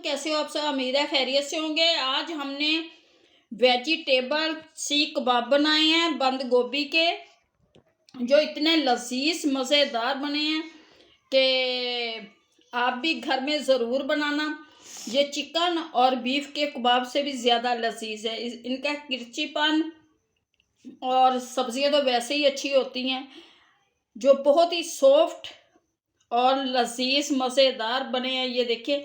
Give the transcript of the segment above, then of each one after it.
कैसे हो आप सब? उम्मीद है खैरियत से होंगे। आज हमने वेजिटेबल सीख कबाब बनाए हैं बंद गोभी के, जो इतने लजीज मज़ेदार बने हैं कि आप भी घर में ज़रूर बनाना। ये चिकन और बीफ के कबाब से भी ज़्यादा लजीज है। इनका किरचीपन और सब्जियां तो वैसे ही अच्छी होती हैं, जो बहुत ही सॉफ्ट और लजीज मज़ेदार बने हैं। ये देखिए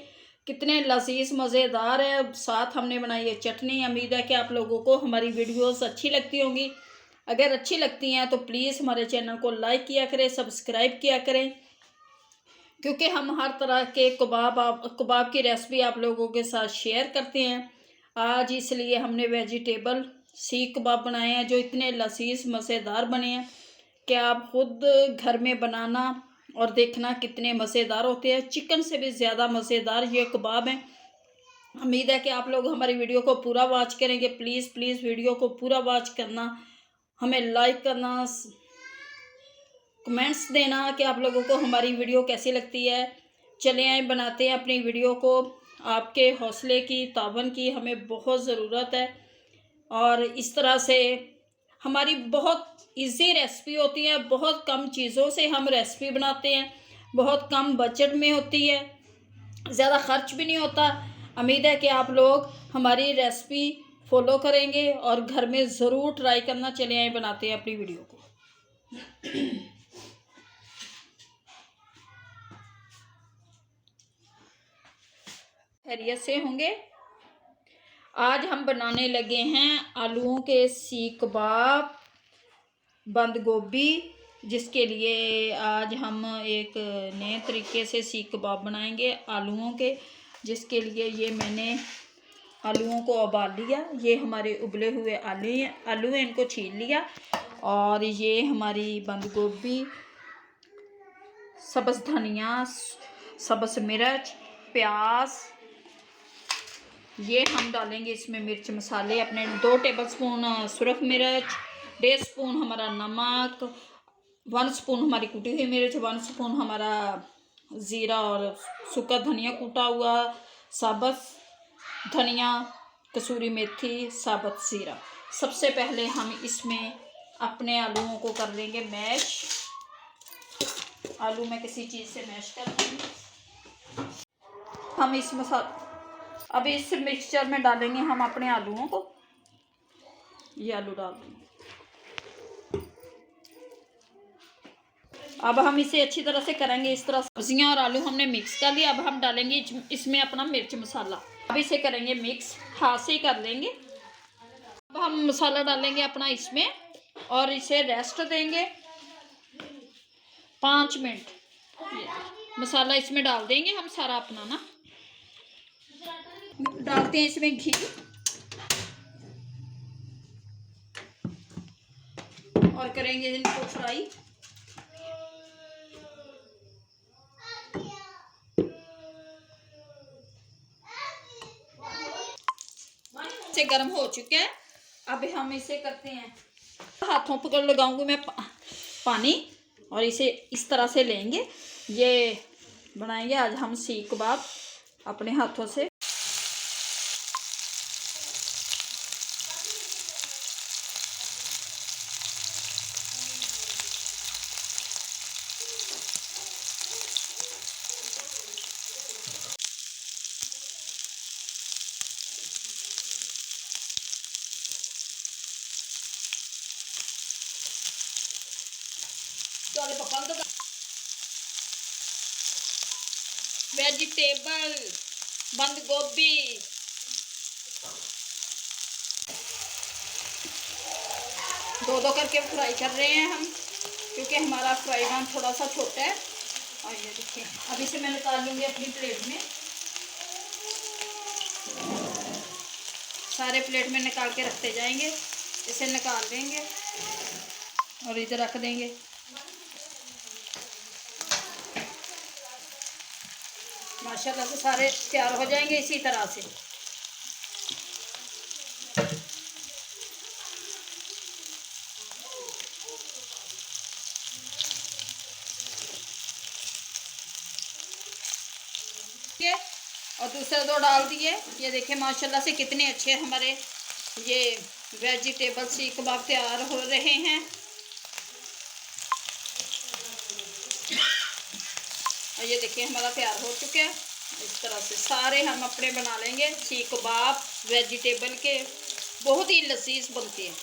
कितने लजीज मज़ेदार है। साथ हमने बनाई है चटनी। उम्मीद है कि आप लोगों को हमारी वीडियोस अच्छी लगती होंगी। अगर अच्छी लगती हैं तो प्लीज़ हमारे चैनल को लाइक किया करें, सब्सक्राइब किया करें, क्योंकि हम हर तरह के कबाब की रेसिपी आप लोगों के साथ शेयर करते हैं। आज इसलिए हमने वेजिटेबल सीख कबाब बनाए हैं, जो इतने लजीज मज़ेदार बने हैं कि आप खुद घर में बनाना और देखना कितने मज़ेदार होते हैं। चिकन से भी ज़्यादा मज़ेदार ये कबाब हैं। उम्मीद है कि आप लोग हमारी वीडियो को पूरा वॉच करेंगे। प्लीज़ वीडियो को पूरा वॉच करना, हमें लाइक करना, कमेंट्स देना कि आप लोगों को हमारी वीडियो कैसी लगती है। चले आए बनाते हैं अपनी वीडियो को। आपके हौसले की, तावन की हमें बहुत ज़रूरत है। और इस तरह से हमारी बहुत इजी रेसिपी होती है। बहुत कम चीज़ों से हम रेसिपी बनाते हैं, बहुत कम बजट में होती है, ज़्यादा खर्च भी नहीं होता। उम्मीद है कि आप लोग हमारी रेसिपी फॉलो करेंगे और घर में ज़रूर ट्राई करना। चले आए बनाते हैं अपनी वीडियो को। खैरियत से होंगे। आज हम बनाने लगे हैं आलूओं के सीख कबाब बंद गोभी, जिसके लिए आज हम एक नए तरीके से सीख कबाब बनाएंगे आलूओं के। जिसके लिए ये मैंने आलूओं को उबाल लिया। ये हमारे उबले हुए आलू हैं, इनको छील लिया। और ये हमारी बंद गोभी, सब्ज़ धनिया, सब्ज़ मिर्च, प्याज, ये हम डालेंगे इसमें मिर्च मसाले अपने 2 टेबलस्पून सुरख मिर्च, 1.5 स्पून हमारा नमक, 1 स्पून हमारी कुटी हुई मिर्च, 1 स्पून हमारा ज़ीरा और सूखा धनिया कूटा हुआ, साबुत धनिया, कसूरी मेथी, साबुत ज़ीरा। सबसे पहले हम इसमें अपने आलूओं को कर लेंगे मैश। आलू मैं किसी चीज़ से मैश कर दूँगी। हम इस अब इस मिक्सचर में डालेंगे हम अपने आलूओं को। ये आलू डाल देंगे। अब हम इसे अच्छी तरह से करेंगे। इस तरह सब्जियां और आलू हमने मिक्स कर लिया। अब हम डालेंगे इसमें अपना मिर्च मसाला। अब इसे करेंगे मिक्स, हाथ से ही कर लेंगे। अब हम मसाला डालेंगे अपना इसमें और इसे रेस्ट देंगे 5 मिनट। मसाला इसमें डाल देंगे हम सारा अपना ना। डालते हैं इसमें घी और करेंगे इनको फ्राई। से गर्म हो चुके हैं। अब हम इसे करते हैं, हाथों पर लगाऊंगी मैं पानी और इसे इस तरह से लेंगे। ये बनाएंगे आज हम सीख कबाब अपने हाथों से। वेजिटेबल बंद गोभी, दो करके फ्राई कर रहे हैं हम, क्योंकि हमारा फ्राई पैन थोड़ा सा छोटा है। और ये देखिए अब इसे मैं निकाल लूँगी अपनी प्लेट में। सारे प्लेट में निकाल के रखते जाएंगे। इसे निकाल देंगे और इधर रख देंगे। माशाल्लाह से सारे तैयार हो जाएंगे इसी तरह से। और दूसरा दो डाल दिए। ये देखिए माशाल्लाह से कितने अच्छे हमारे ये वेजिटेबल सीख कबाब तैयार हो रहे हैं। और ये देखिए हमारा तैयार हो चुका है। इस तरह से सारे हम अपने बना लेंगे सीख कबाब वेजिटेबल के, बहुत ही लजीज बनते हैं।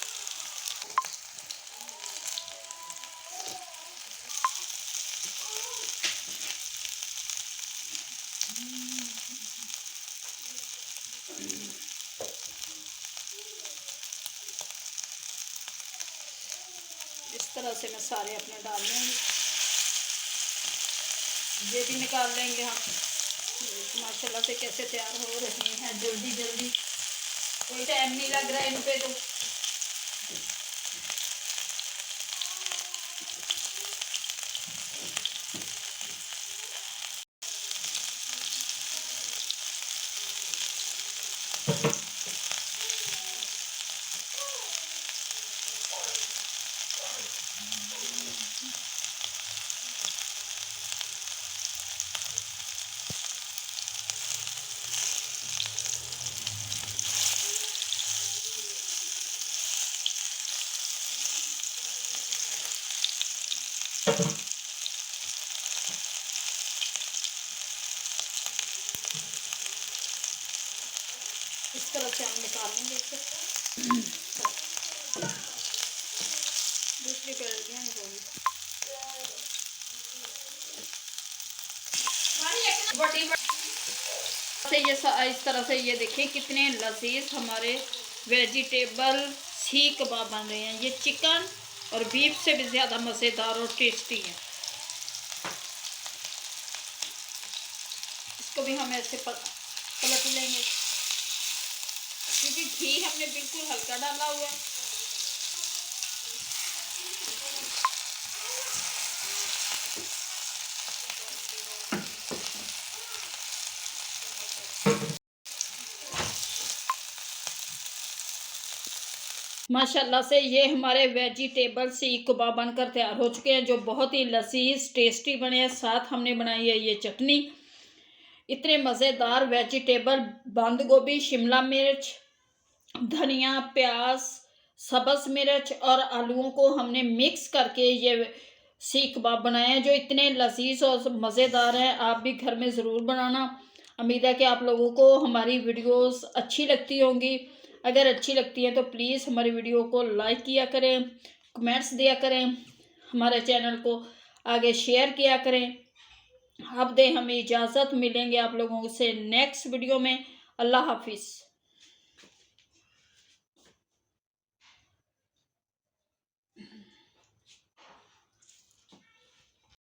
इस तरह से मैं सारे अपने डाल लेंगे। ये भी निकाल लेंगे हम। माशाल्लाह से कैसे तैयार हो रहे हैं जल्दी जल्दी, कोई टाइम नहीं लग रहा है इन पे तो। इस तरह से हम निकाल लेंगे इसे। दूसरी कलरियाँ निकालेंगे। से ये इस तरह से ये देखिए कितने लजीज हमारे वेजिटेबल सीख कबाब बन रहे हैं। ये चिकन और बीफ से भी ज़्यादा मज़ेदार और टेस्टी है। इसको भी हम ऐसे पलट लेंगे क्योंकि घी हमने बिल्कुल हल्का डाला हुआ है। माशाल्लाह से ये हमारे वेजिटेबल सीख कबाब बनकर तैयार हो चुके हैं, जो बहुत ही लजीज टेस्टी बने हैं। साथ हमने बनाई है ये चटनी। इतने मज़ेदार वेजिटेबल, बंद गोभी, शिमला मिर्च, धनिया, प्याज, सब्ज़ मिर्च और आलूओं को हमने मिक्स करके ये सीख कबाब बनाए हैं, जो इतने लजीज और मज़ेदार हैं। आप भी घर में ज़रूर बनाना। उम्मीद है कि आप लोगों को हमारी वीडियोस अच्छी लगती होंगी। अगर अच्छी लगती है तो प्लीज़ हमारी वीडियो को लाइक किया करें, कमेंट्स दिया करें, हमारे चैनल को आगे शेयर किया करें। अब दे हमें इजाज़त, मिलेंगे आप लोगों से नेक्स्ट वीडियो में। अल्लाह हाफिज़।